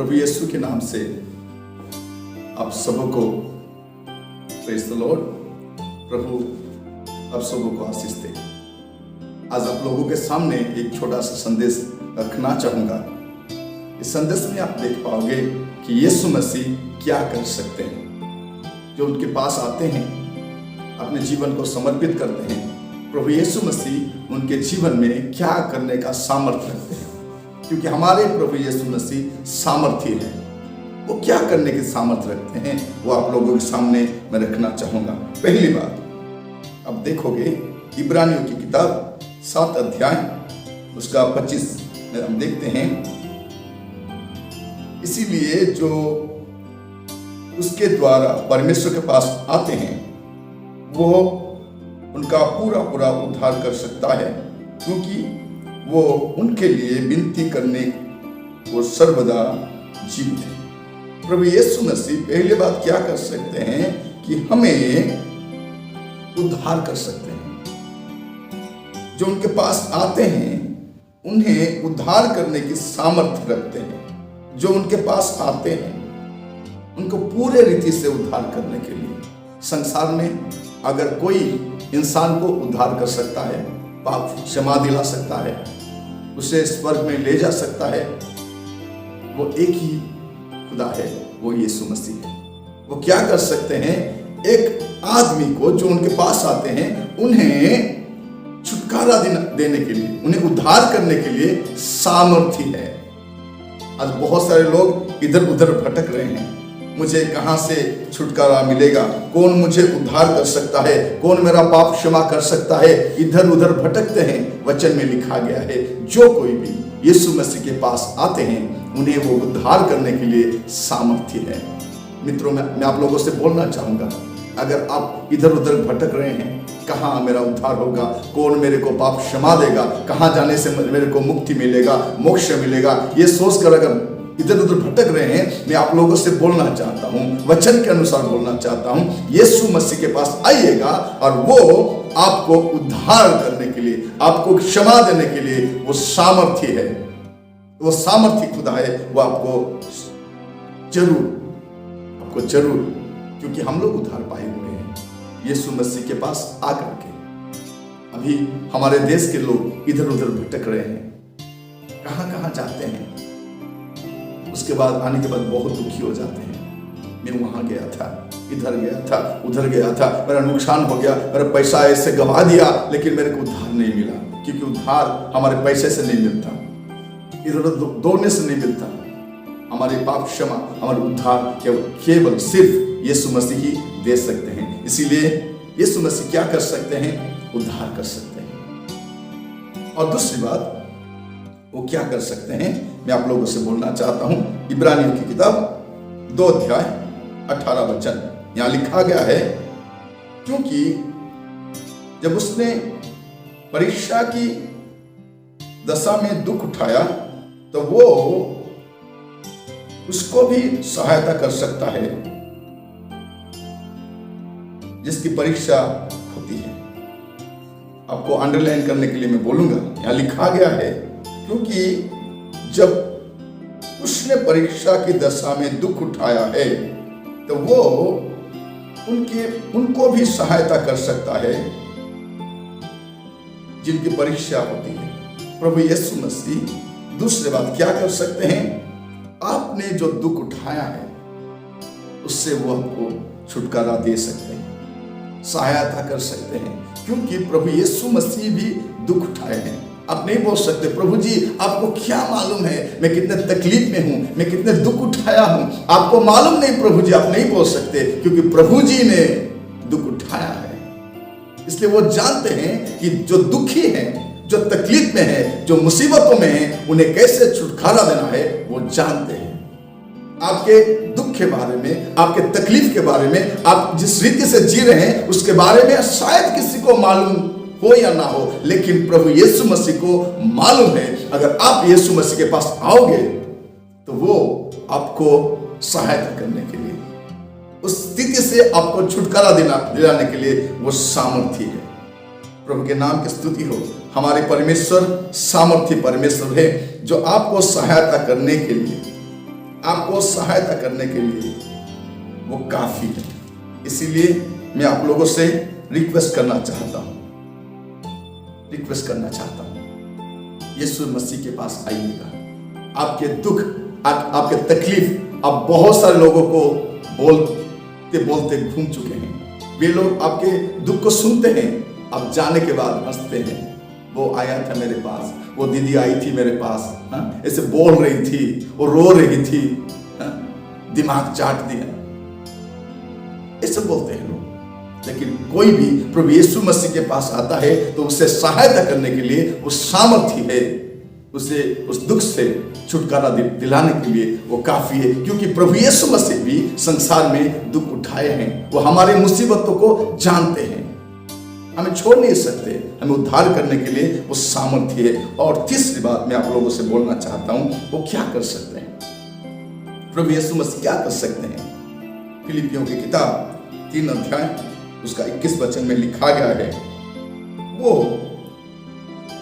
प्रभु यीशु के नाम से आप सबको प्रेज़ द लॉर्ड। प्रभु आप सबको को आशीष दे। आज आप लोगों के सामने एक छोटा सा संदेश रखना चाहूंगा। इस संदेश में आप देख पाओगे कि यीशु मसीह क्या कर सकते हैं। जो उनके पास आते हैं, अपने जीवन को समर्पित करते हैं, प्रभु यीशु मसीह उनके जीवन में क्या करने का सामर्थ्य रखते हैं, क्योंकि हमारे प्रभु यीशु मसीह सामर्थ्य है। वो क्या करने की सामर्थ्य रखते हैं वो आप लोगों के सामने मैं रखना चाहूंगा। पहली बात, अब देखोगे इब्रानियों की किताब 7 अध्याय उसका 25 में हम देखते हैं, इसीलिए जो उसके द्वारा परमेश्वर के पास आते हैं वो उनका पूरा पूरा उद्धार कर सकता है, क्योंकि वो उनके लिए विनती करने वो सर्वदा जीवित है। प्रभु यीशु मसीह पहली बात क्या कर सकते हैं कि हमें उद्धार कर सकते हैं। जो उनके पास आते हैं उन्हें उद्धार करने की सामर्थ्य रखते हैं। जो उनके पास आते हैं उनको पूरे रीति से उद्धार करने के लिए, संसार में अगर कोई इंसान को उद्धार कर सकता है, पाप क्षमा दिला सकता है, उसे स्वर्ग में ले जा सकता है, वो एक ही खुदा है, वो यीशु मसीह है। वो क्या कर सकते हैं, एक आदमी को जो उनके पास आते हैं उन्हें छुटकारा देने के लिए, उन्हें उद्धार करने के लिए सामर्थ्य है। आज बहुत सारे लोग इधर उधर भटक रहे हैं, मुझे कहां से छुटकारा मिलेगा, कौन मुझे उद्धार कर सकता है, कौन मेरा पाप क्षमा कर सकता है, इधर उधर भटकते हैं। वचन में लिखा गया है, जो कोई भी यीशु मसीह के पास आते हैं उन्हें वो उद्धार करने के लिए सामर्थ्य है। मित्रों, मैं आप लोगों से बोलना चाहूंगा, अगर आप इधर उधर भटक रहे हैं, कहाँ मेरा उद्धार होगा, कौन मेरे को पाप क्षमा देगा, कहाँ जाने से मेरे को मुक्ति मिलेगा, मोक्ष मिलेगा, ये सोचकर अगर इधर उधर भटक रहे हैं, मैं आप लोगों से बोलना चाहता हूं, वचन के अनुसार बोलना चाहता हूं, यीशु मसीह के पास आइएगा और वो आपको उद्धार करने के लिए, आपको क्षमा देने के लिए वो सामर्थ्य है। वो सामर्थ्य खुदा है, वो आपको जरूर, क्योंकि हम लोग उद्धार पाए हुए हैं यीशु मसीह के पास आकर के। अभी हमारे देश के लोग इधर उधर भटक रहे हैं, कहां कहां जाते हैं, उसके बाद आने के बाद बहुत दुखी हो जाते हैं। मैं वहां गया था, इधर गया था, उधर गया था, मेरा नुकसान हो गया, मेरा पैसा ऐसे गवा दिया, लेकिन मेरे को उद्धार नहीं मिला, क्योंकि उद्धार हमारे पैसे से नहीं मिलता, इधर उधर दौड़ने से नहीं मिलता। हमारे पाप क्षमा, हमारे उद्धार केवल सिर्फ यीशु मसीह ही दे सकते हैं। इसीलिए यीशु मसीह क्या कर सकते हैं, उद्धार कर सकते हैं। और दूसरी बात, वो क्या कर सकते हैं, मैं आप लोगों से बोलना चाहता हूं। इब्रानियों की किताब 2 अध्याय 18 वचन, यहां लिखा गया है, क्योंकि जब उसने परीक्षा की दशा में दुख उठाया तो वो उसको भी सहायता कर सकता है जिसकी परीक्षा होती है। आपको अंडरलाइन करने के लिए मैं बोलूंगा, यहां लिखा गया है, क्योंकि जब उसने परीक्षा की दशा में दुख उठाया है तो वो उनको भी सहायता कर सकता है जिनकी परीक्षा होती है। प्रभु यीशु मसीह दूसरी बात क्या कर सकते हैं, आपने जो दुख उठाया है उससे वो आपको छुटकारा दे सकते हैं, सहायता कर सकते हैं, क्योंकि प्रभु यीशु मसीह भी दुख उठाए हैं। आप नहीं बोल सकते, प्रभु जी आपको क्या मालूम है मैं कितने तकलीफ में हूं, मैं कितने दुख उठाया हूं, आपको मालूम नहीं प्रभु जी, आप नहीं बोल सकते, क्योंकि प्रभु जी ने दुख उठाया है। इसलिए वो जानते हैं कि जो दुखी हैं, जो तकलीफ में है, जो मुसीबतों में है, उन्हें कैसे छुटकारा देना है वो जानते हैं। आपके दुख के बारे में, आपके तकलीफ के बारे में, आप जिस रीति से जी रहे हैं उसके बारे में शायद किसी को मालूम हो या ना हो, लेकिन प्रभु यीशु मसीह को मालूम है। अगर आप यीशु मसीह के पास आओगे तो वो आपको सहायता करने के लिए, उस स्थिति से आपको छुटकारा दिलाने के लिए वो सामर्थ्य है। प्रभु के नाम की स्तुति हो। हमारे परमेश्वर सामर्थ्य परमेश्वर है, जो आपको सहायता करने के लिए, आपको सहायता करने के लिए वो काफी है। इसीलिए मैं आप लोगों से रिक्वेस्ट करना चाहता हूं यीशु मसीह के पास आइएगा। आपके दुख, आपके तकलीफ, आप बहुत सारे लोगों को बोलते बोलते घूम चुके हैं। वे लोग आपके दुख को सुनते हैं, आप जाने के बाद हंसते हैं। वो आया था मेरे पास, वो दीदी आई थी मेरे पास, ऐसे बोल रही थी, वो रो रही थी, दिमाग चाट दिया, ऐसे बोलते हैं लोग। लेकिन कोई भी प्रभु यीशु मसीह के पास आता है तो उसे सहायता करने के लिए वो सामर्थ्य है, उसे उस दुख से छुटकारा दिलाने के लिए वो काफी है। क्योंकि प्रभु यीशु मसीह भी संसार में दुख उठाए हैं, वो हमारी मुसीबतों को जानते हैं, हमें छोड़ नहीं सकते, हमें उद्धार करने के लिए वो सामर्थ्य है। और तीसरी बात मैं आप लोगों से बोलना चाहता हूं, वो क्या कर सकते हैं, प्रभु यीशु मसीह क्या कर सकते हैं। फिलिपियों की किताब 3 अध्याय उसका 21 वचन में लिखा गया है, वो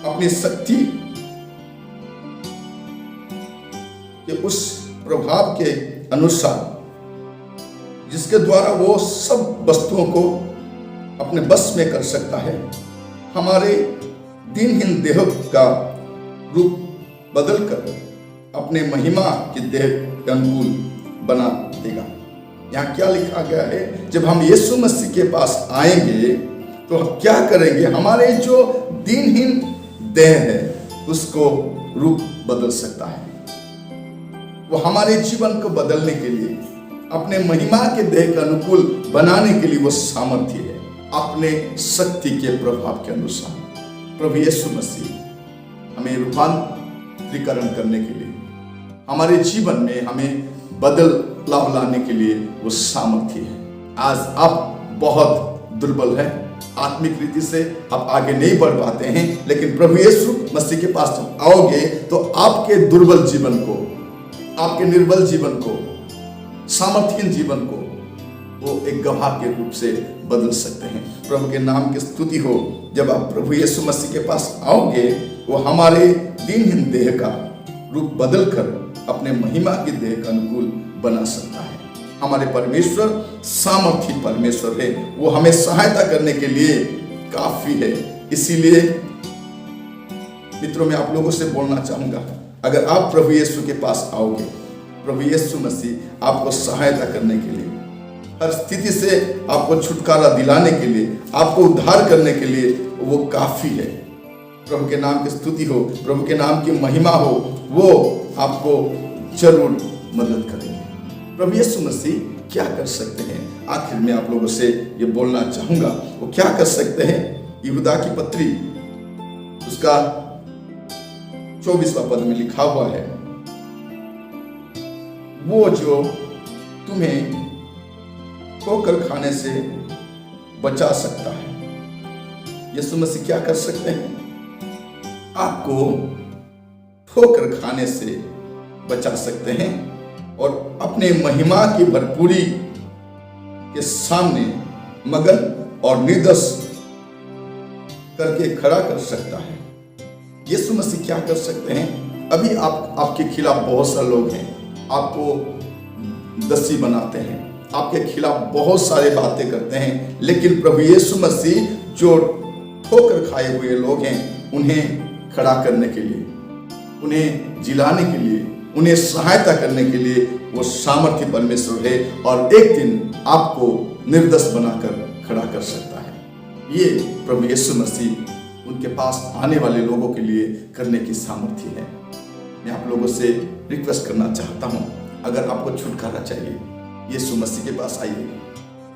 अपनी शक्ति के उस प्रभाव के अनुसार जिसके द्वारा वो सब वस्तुओं को अपने बस में कर सकता है, हमारे दिनहीन देह का रूप बदलकर अपने महिमा के देह के अनुकूल बना देगा। यहाँ क्या लिखा गया है, जब हम यीशु मसीह के पास आएंगे तो क्या करेंगे, हमारे जो दिनहीन देह है उसको रूप बदल सकता है। वो हमारे जीवन को बदलने के लिए, अपने महिमा के देह के अनुकूल बनाने के लिए वो सामर्थ्य है, अपने शक्ति के प्रभाव के अनुसार। प्रभु यीशु मसीह हमें रूपांतरीकरण करने के लिए, हमारे जीवन में हमें बदलाव लाने के लिए वो सामर्थ्य है। आज आप बहुत दुर्बल हैं, आत्मिक रीति से आप आगे नहीं बढ़ पाते हैं, लेकिन प्रभु यीशु मसीह के पास जब आओगे तो आपके दुर्बल जीवन को, आपके निर्बल जीवन को, सामर्थ्यहीन जीवन को वो एक गवाह के रूप से बदल सकते हैं। प्रभु के नाम की स्तुति हो। जब आप प्रभु यीशु मसीह के पास आओगे, वो हमारे दिनहीन देह का रूप बदलकर अपने महिमा के देह का अनुकूल बना सकता है। हमारे परमेश्वर सामर्थी परमेश्वर है, वो हमें सहायता करने के लिए काफी है। इसीलिए मित्रों, मैं आप लोगों से बोलना चाहूंगा, अगर आप प्रभु यीशु के पास आओगे, प्रभु यीशु मसीह आपको सहायता करने के लिए, हर स्थिति से आपको छुटकारा दिलाने के लिए, आपको उद्धार करने के लिए वो काफी है। प्रभु के नाम की स्तुति हो, प्रभु के नाम की महिमा हो, वो आपको जरूर मदद करेंगे। प्रभु यीशु मसीह क्या कर सकते हैं, आखिर में आप लोगों से ये बोलना चाहूंगा, वो क्या कर सकते हैं। यहूदा की पत्री उसका 24वां पद में लिखा हुआ है, वो जो तुम्हें ठोकर खाने से बचा सकता है। यीशु मसीह क्या कर सकते हैं, आपको ठोकर खाने से बचा सकते हैं और अपने महिमा की भरपूरी के सामने मगन और निर्दोष करके खड़ा कर सकता है। यीशु मसीह क्या कर सकते हैं, अभी आपके खिलाफ बहुत सारे लोग हैं, आपको दसी बनाते हैं, आपके खिलाफ बहुत सारे बातें करते हैं, लेकिन प्रभु यीशु मसीह जो ठोकर खाए हुए लोग हैं उन्हें खड़ा करने के लिए, उन्हें जिलाने के लिए, उन्हें सहायता करने के लिए वो सामर्थ्य परमेश्वर है और एक दिन आपको निर्दोष बनाकर खड़ा कर सकता है। ये प्रभु यीशु मसीह उनके पास आने वाले लोगों के लिए करने की सामर्थ्य है। मैं आप लोगों से रिक्वेस्ट करना चाहता हूँ, अगर आपको छुटकारा चाहिए, यीशु मसीह के पास आइए।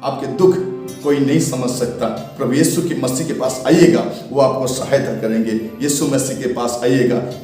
आपके दुख कोई नहीं समझ सकता, प्रभु यीशु के मसीह के पास आइएगा, वो आपको सहायता करेंगे। यीशु मसीह के पास आइएगा।